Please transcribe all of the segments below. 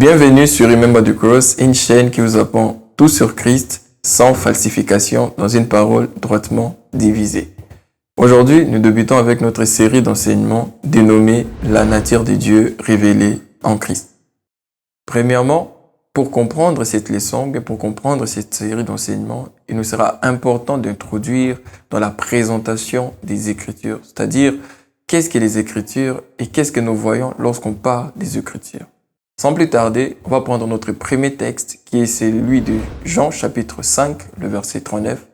Bienvenue sur Remember the Cross, une chaîne qui vous apprend tout sur Christ, sans falsification, dans une parole droitement divisée. Aujourd'hui, nous débutons avec notre série d'enseignements dénommée « La nature de Dieu révélée en Christ ». Premièrement, pour comprendre cette leçon, pour comprendre cette série d'enseignements, il nous sera important d'introduire dans la présentation des Écritures, c'est-à-dire qu'est-ce que les Écritures et qu'est-ce que nous voyons lorsqu'on parle des Écritures. Sans plus tarder, on va prendre notre premier texte qui est celui de Jean chapitre 5, le verset 39,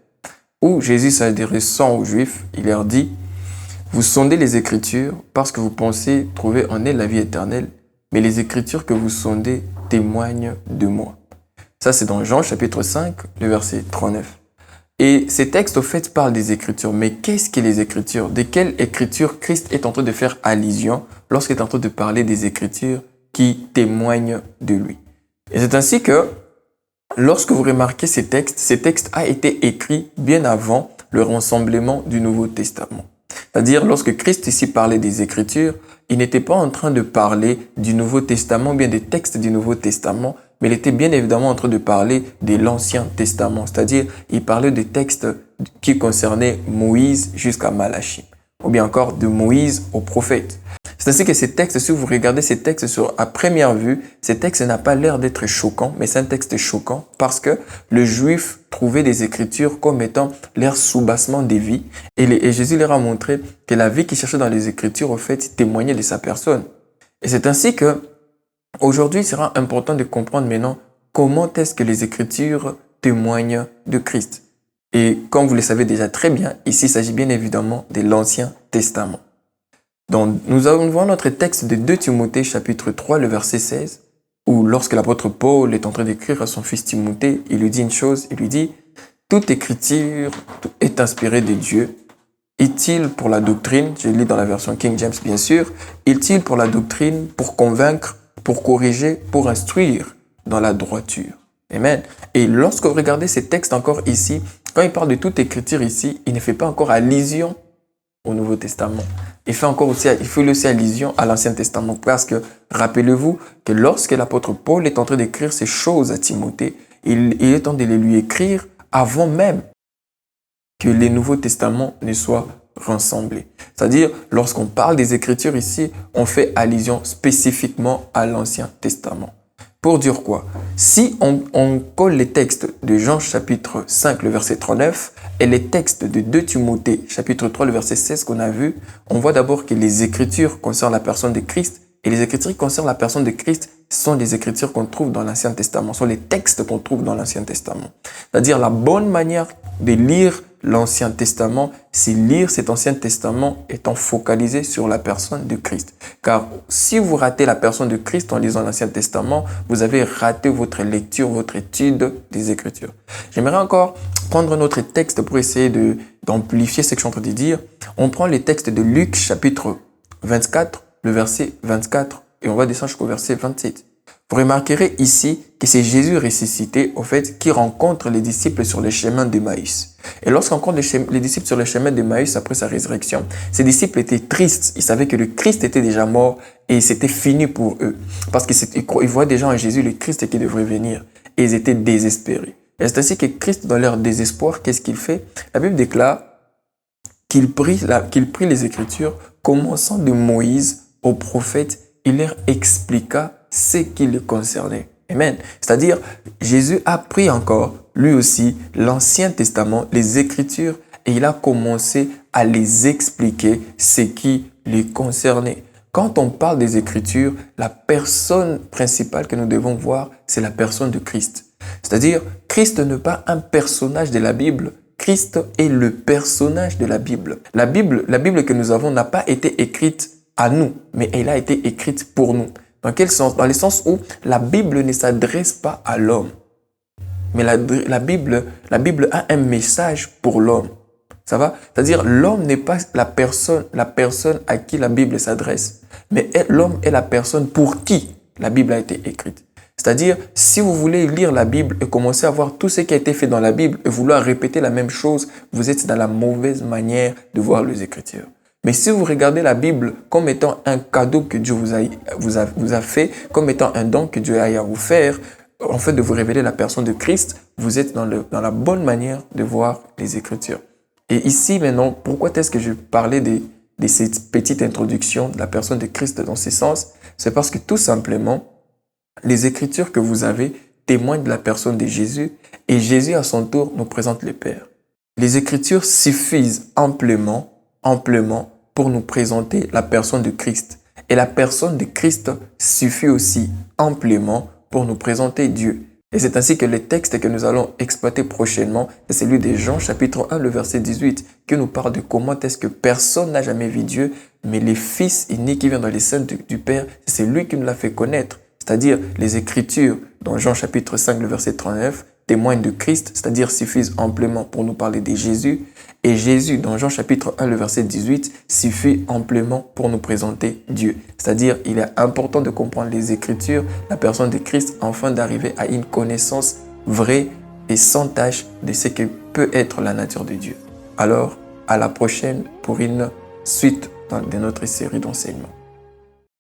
où Jésus s'adressant aux Juifs, il leur dit « Vous sondez les Écritures parce que vous pensez trouver en elles la vie éternelle, mais les Écritures que vous sondez témoignent de moi. » Ça, c'est dans Jean chapitre 5, le verset 39. Et ces textes, au fait, parlent des Écritures. Mais qu'est-ce que les Écritures? De quelle Écriture Christ est en train de faire allusion lorsqu'il est en train de parler des Écritures qui témoignent de lui? Et c'est ainsi que, lorsque vous remarquez ces textes a été écrit bien avant le rassemblement du Nouveau Testament. C'est-à-dire, lorsque Christ ici parlait des Écritures, il n'était pas en train de parler du Nouveau Testament, bien des textes du Nouveau Testament, mais il était bien évidemment en train de parler de l'Ancien Testament. C'est-à-dire, il parlait des textes qui concernaient Moïse jusqu'à Malachie, ou bien encore de Moïse aux prophètes. C'est ainsi que ces textes, si vous regardez ces textes à première vue, ces textes n'ont pas l'air d'être choquants, mais c'est un texte choquant parce que le juif trouvait des Écritures comme étant leur soubassement des vies. Et Jésus leur a montré que la vie qu'il cherchait dans les Écritures, au fait, témoignait de sa personne. Et c'est ainsi que, aujourd'hui, il sera important de comprendre maintenant comment est-ce que les Écritures témoignent de Christ. Et comme vous le savez déjà très bien, ici, il s'agit bien évidemment de l'Ancien Testament. Donc, nous avons notre texte de 2 Timothée, chapitre 3, le verset 16, où lorsque l'apôtre Paul est en train d'écrire à son fils Timothée, il lui dit une chose, il lui dit « Toute écriture est inspirée de Dieu, utile pour la doctrine », je lis dans la version King James bien sûr, « utile pour la doctrine, pour convaincre, pour corriger, pour instruire dans la droiture. » Amen. Et lorsque vous regardez ces textes encore ici, quand il parle de toute écriture ici, il ne fait pas encore allusion au Nouveau Testament. Il fait aussi allusion à l'Ancien Testament parce que rappelez-vous que lorsque l'apôtre Paul est en train d'écrire ces choses à Timothée, il est en train de les lui écrire avant même que les Nouveaux Testaments ne soient rassemblés. C'est-à-dire, lorsqu'on parle des Écritures ici, on fait allusion spécifiquement à l'Ancien Testament. Pour dire quoi? Si on colle les textes de Jean chapitre 5, le verset 39, et les textes de 2 Timothée, chapitre 3, le verset 16 qu'on a vu, on voit d'abord que les Écritures concernent la personne de Christ, et les Écritures qui concernent la personne de Christ sont les Écritures qu'on trouve dans l'Ancien Testament, sont les textes qu'on trouve dans l'Ancien Testament. C'est-à-dire la bonne manière de lire l'Ancien Testament, c'est lire cet Ancien Testament étant focalisé sur la personne de Christ. Car si vous ratez la personne de Christ en lisant l'Ancien Testament, vous avez raté votre lecture, votre étude des Écritures. J'aimerais encore prendre notre texte pour essayer d'amplifier ce que je suis en train de dire. On prend les textes de Luc chapitre 24, le verset 24, et on va descendre jusqu'au verset 27. Vous remarquerez ici que c'est Jésus ressuscité, au fait, qui rencontre les disciples sur le chemin d'Emmaüs. Et lorsqu'on rencontre les disciples sur le chemin d'Emmaüs après sa résurrection, ces disciples étaient tristes. Ils savaient que le Christ était déjà mort et c'était fini pour eux. Parce qu'ils voyaient déjà en Jésus le Christ qui devrait venir. Et ils étaient désespérés. Et c'est ainsi que Christ, dans leur désespoir, qu'est-ce qu'il fait? La Bible déclare qu'il prit les Écritures, commençant de Moïse aux prophètes, il leur expliqua ce qui le concernait. Amen. C'est-à-dire, Jésus a pris encore, lui aussi, l'Ancien Testament, les Écritures, et il a commencé à les expliquer ce qui les concernait. Quand on parle des Écritures, la personne principale que nous devons voir, c'est la personne de Christ. C'est-à-dire, Christ n'est pas un personnage de la Bible. Christ est le personnage de la Bible. La Bible que nous avons n'a pas été écrite à nous, mais elle a été écrite pour nous. Dans quel sens? Dans le sens où la Bible ne s'adresse pas à l'homme. Mais la Bible a un message pour l'homme. Ça va? C'est-à-dire, l'homme n'est pas la personne à qui la Bible s'adresse. Mais l'homme est la personne pour qui la Bible a été écrite. C'est-à-dire, si vous voulez lire la Bible et commencer à voir tout ce qui a été fait dans la Bible et vouloir répéter la même chose, vous êtes dans la mauvaise manière de voir les Écritures. Mais si vous regardez la Bible comme étant un cadeau que Dieu vous a fait, comme étant un don que Dieu a à vous faire, en fait de vous révéler la personne de Christ, vous êtes dans la bonne manière de voir les Écritures. Et ici maintenant, pourquoi est-ce que je parlais de cette petite introduction de la personne de Christ dans ce sens? C'est parce que tout simplement, les Écritures que vous avez témoignent de la personne de Jésus et Jésus à son tour nous présente le Père. Les Écritures suffisent amplement pour nous présenter la personne de Christ. Et la personne de Christ suffit aussi amplement pour nous présenter Dieu. Et c'est ainsi que le texte que nous allons exploiter prochainement, c'est celui de Jean chapitre 1, le verset 18, qui nous parle de comment est-ce que personne n'a jamais vu Dieu, mais le Fils unique qui vient dans les seins du Père, c'est lui qui nous l'a fait connaître. C'est-à-dire les Écritures, dans Jean chapitre 5, le verset 39, témoignent de Christ, c'est-à-dire suffisent amplement pour nous parler de Jésus. Et Jésus, dans Jean chapitre 1, le verset 18, suffit amplement pour nous présenter Dieu. C'est-à-dire, il est important de comprendre les Écritures, la personne de Christ, afin d'arriver à une connaissance vraie et sans tache de ce que peut être la nature de Dieu. Alors, à la prochaine pour une suite de notre série d'enseignements.